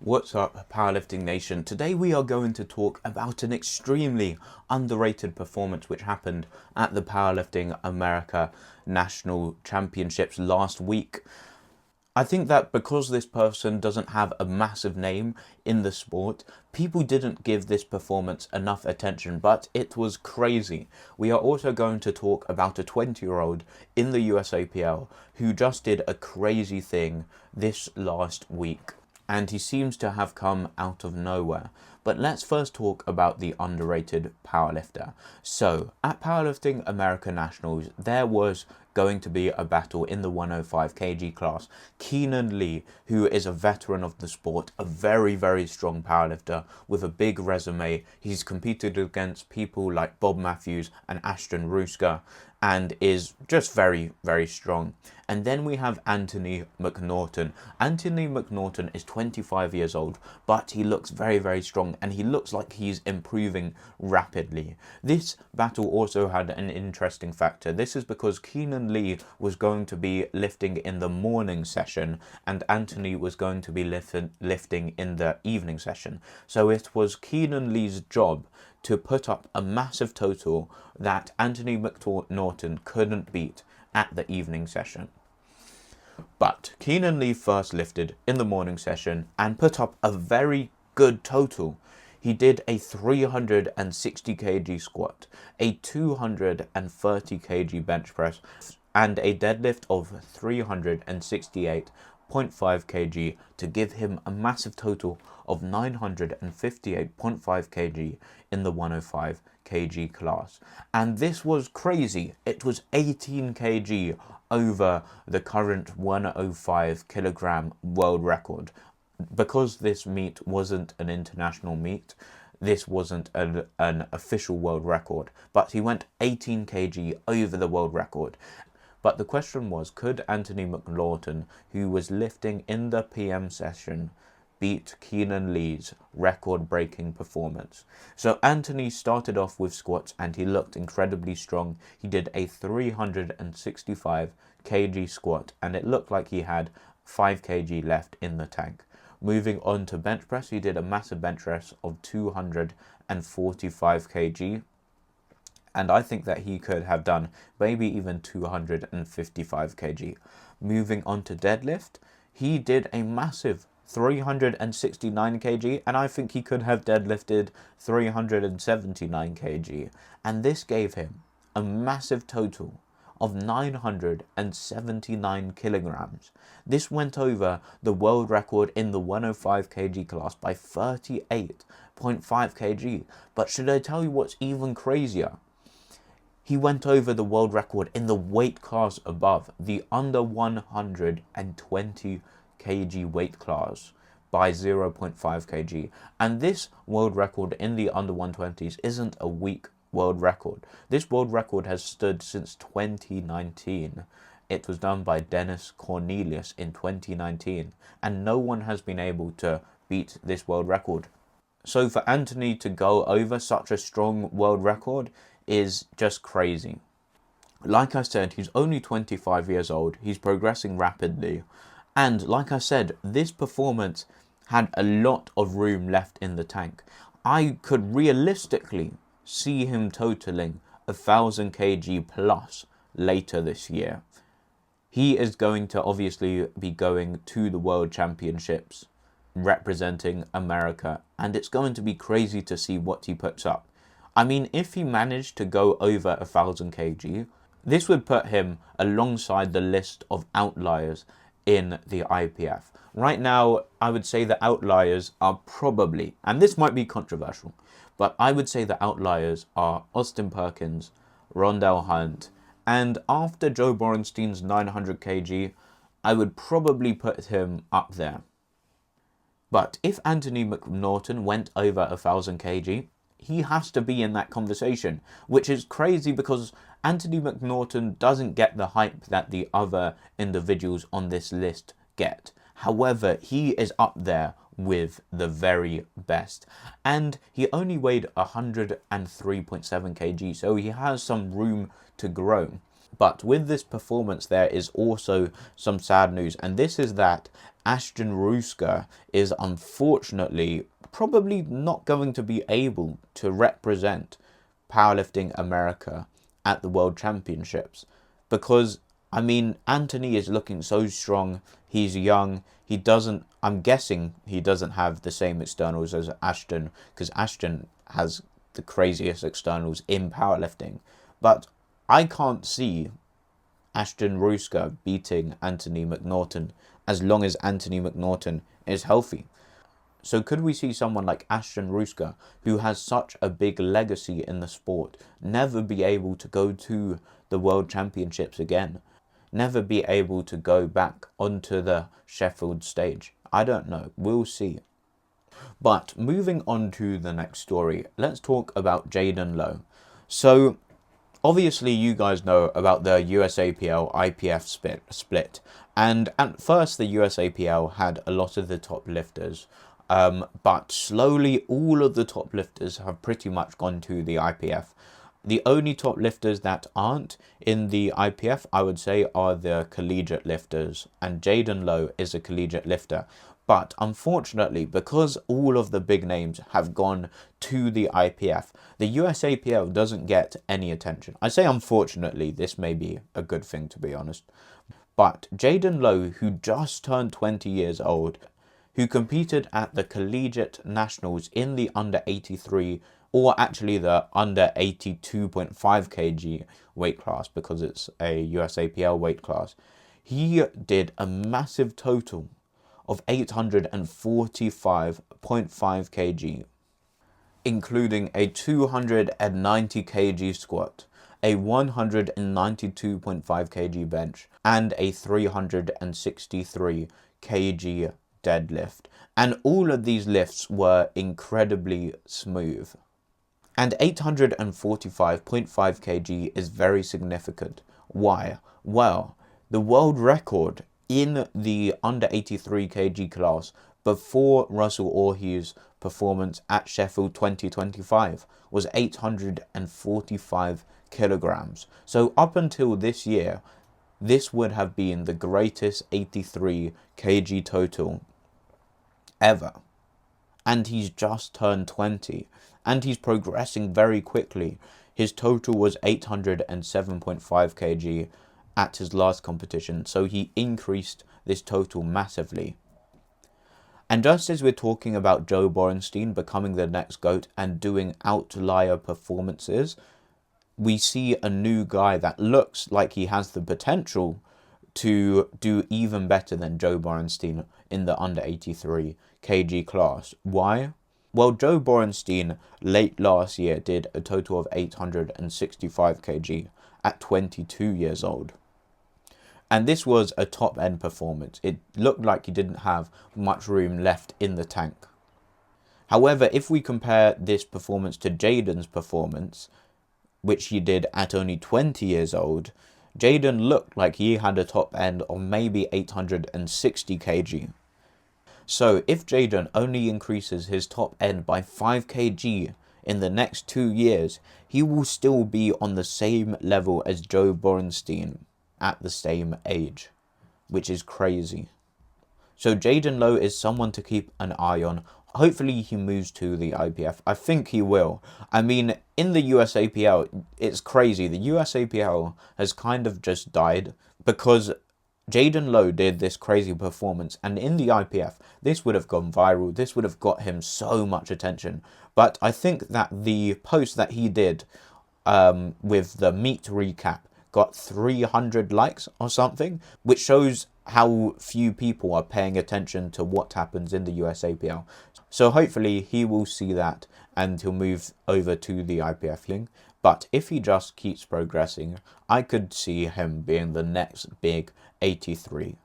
What's up, Powerlifting Nation? Today we are going to talk about an extremely underrated performance which happened at the Powerlifting America National Championships last week. I think that because this person doesn't have a massive name in the sport, people didn't give this performance enough attention, but it was crazy. We are also going to talk about a 20-year-old in the USAPL who just did a crazy thing this last week. And he seems to have come out of nowhere. But let's first talk about the underrated powerlifter. So, at Powerlifting America Nationals, there was going to be a battle in the 105 kg class. Keenan Lee, who is a veteran of the sport, a very, very strong powerlifter with a big resume. He's competed against people like Bob Matthews and Ashton Ruska, and is just very, very strong. And then we have Anthony McNorton. Anthony McNorton is 25 years old, but he looks very, very strong, and he looks like he's improving rapidly. This battle also had an interesting factor. This is because Keenan Lee was going to be lifting in the morning session, and Anthony was going to be lifting in the evening session. So it was Keenan Lee's job to put up a massive total that Anthony McNorton couldn't beat at the evening session. But Keenan Lee first lifted in the morning session and put up a very good total. He did a 360 kg squat, a 230 kg bench press, and a deadlift of 368.5 kg to give him a massive total of 958.5 kg in the 105 kg class. And this was crazy. It was 18 kg over the current 105 kilogram world record. Because this meet wasn't an international meet, this wasn't an official world record, but he went 18 kg over the world record. But the question was, could Anthony McNorton, who was lifting in the PM session, beat Keenan Lee's record-breaking performance? So Anthony started off with squats and he looked incredibly strong. He did a 365 kg squat and it looked like he had 5 kg left in the tank. Moving on to bench press, he did a massive bench press of 245 kg. And I think that he could have done maybe even 255 kg. Moving on to deadlift, he did a massive 369 kg, and I think he could have deadlifted 379 kg. And this gave him a massive total of 979 kilograms. This went over the world record in the 105 kg class by 38.5 kg. But should I tell you what's even crazier? He went over the world record in the weight class above, the under 120 kg weight class, by 0.5 kg. And this world record in the under 120s isn't a weak world record. This world record has stood since 2019. It was done by Dennis Cornelius in 2019, and no one has been able to beat this world record. So for Anthony to go over such a strong world record is just crazy. Like I said, he's only 25 years old, he's progressing rapidly, and like I said, this performance had a lot of room left in the tank. I could realistically see him totaling 1,000 kg plus later this year. He is going to obviously be going to the World Championships representing America, and it's going to be crazy to see what he puts up. I mean, if he managed to go over 1,000 kg, this would put him alongside the list of outliers in the IPF. Right now, I would say the outliers are probably, and this might be controversial, but I would say the outliers are Austin Perkins, Rondell Hunt, and after Joe Borenstein's 900 kg, I would probably put him up there. But if Anthony McNorton went over 1,000 kg, he has to be in that conversation, which is crazy because Anthony McNorton doesn't get the hype that the other individuals on this list get. However, he is up there with the very best. And he only weighed 103.7 kg, so he has some room to grow. But with this performance, there is also some sad news, and this is that Ashton Ruska is unfortunately probably not going to be able to represent Powerlifting America at the World Championships, because I mean, Anthony is looking so strong. He's young. I'm guessing he doesn't have the same externals as Ashton, because Ashton has the craziest externals in powerlifting. But I can't see Ashton Ruska beating Anthony McNorton as long as Anthony McNorton is healthy. So could we see someone like Ashton Ruska, who has such a big legacy in the sport, never be able to go to the World Championships again? Never be able to go back onto the Sheffield stage? I don't know. We'll see. But moving on to the next story, let's talk about Jaden Low. So obviously you guys know about the USAPL IPF split. And at first the USAPL had a lot of the top lifters. But slowly all of the top lifters have pretty much gone to the IPF. The only top lifters that aren't in the IPF, I would say, are the collegiate lifters. And Jaden Low is a collegiate lifter. But unfortunately, because all of the big names have gone to the IPF, the USAPL doesn't get any attention. I say unfortunately, this may be a good thing, to be honest. But Jaden Low, who just turned 20 years old, who competed at the collegiate nationals in the under 83, or actually the under 82.5 kg weight class, because it's a USAPL weight class, he did a massive total of 845.5 kg, including a 290 kg squat, a 192.5 kg bench, and a 363 kg deadlift. And all of these lifts were incredibly smooth. And 845.5 kg is very significant. Why? Well, the world record in the under 83 kg class before Russell Orhew's performance at Sheffield 2025 was 845 kilograms. So up until this year, this would have been the greatest 83 kg total ever. And he's just turned 20. And he's progressing very quickly. His total was 807.5 kg at his last competition, so he increased this total massively. And just as we're talking about Joe Borenstein becoming the next GOAT and doing outlier performances, we see a new guy that looks like he has the potential to do even better than Joe Borenstein in the under 83 kg class. Why? Well, Joe Borenstein late last year did a total of 865 kg at 22 years old. And this was a top-end performance. It looked like he didn't have much room left in the tank. However, if we compare this performance to Jaden's performance, which he did at only 20 years old, Jaden looked like he had a top end of maybe 860 kg. So if Jaden only increases his top end by 5 kg in the next 2 years, he will still be on the same level as Joe Borenstein at the same age, which is crazy. So Jaden Low is someone to keep an eye on. Hopefully he moves to the IPF. I think he will. I mean, in the USAPL, it's crazy. The USAPL has kind of just died because Jaden Low did this crazy performance, and in the IPF, this would have gone viral. This would have got him so much attention. But I think that the post that he did with the meet recap got 300 likes or something, which shows how few people are paying attention to what happens in the USAPL. So hopefully he will see that and he'll move over to the IPF thing. But if he just keeps progressing, I could see him being the next big 83.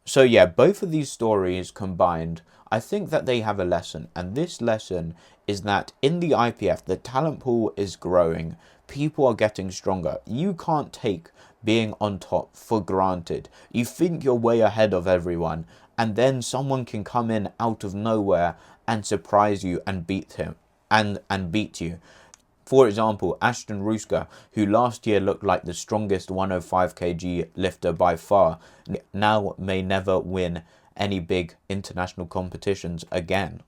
So yeah, both of these stories combined, I think that they have a lesson. And this lesson is that in the IPF, the talent pool is growing. People are getting stronger. You can't take being on top for granted. You think you're way ahead of everyone, and then someone can come in out of nowhere and surprise you and beat him and beat you. For example, Ashton Ruska, who last year looked like the strongest 105 kg lifter by far, now may never win any big international competitions again.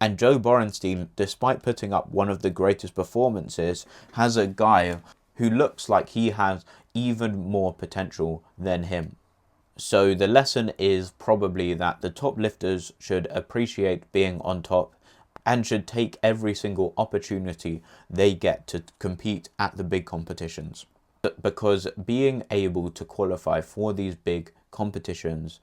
And Joe Borenstein, despite putting up one of the greatest performances, has a guy who looks like he has even more potential than him. So the lesson is probably that the top lifters should appreciate being on top and should take every single opportunity they get to compete at the big competitions. Because being able to qualify for these big competitions,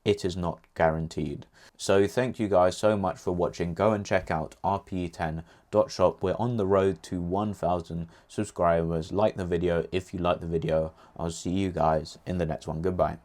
it is not guaranteed. So thank you guys so much for watching. Go and check out rpe10.shop. We're on the road to 1,000 subscribers. Like the video if you like the video. I'll see you guys in the next one. Goodbye.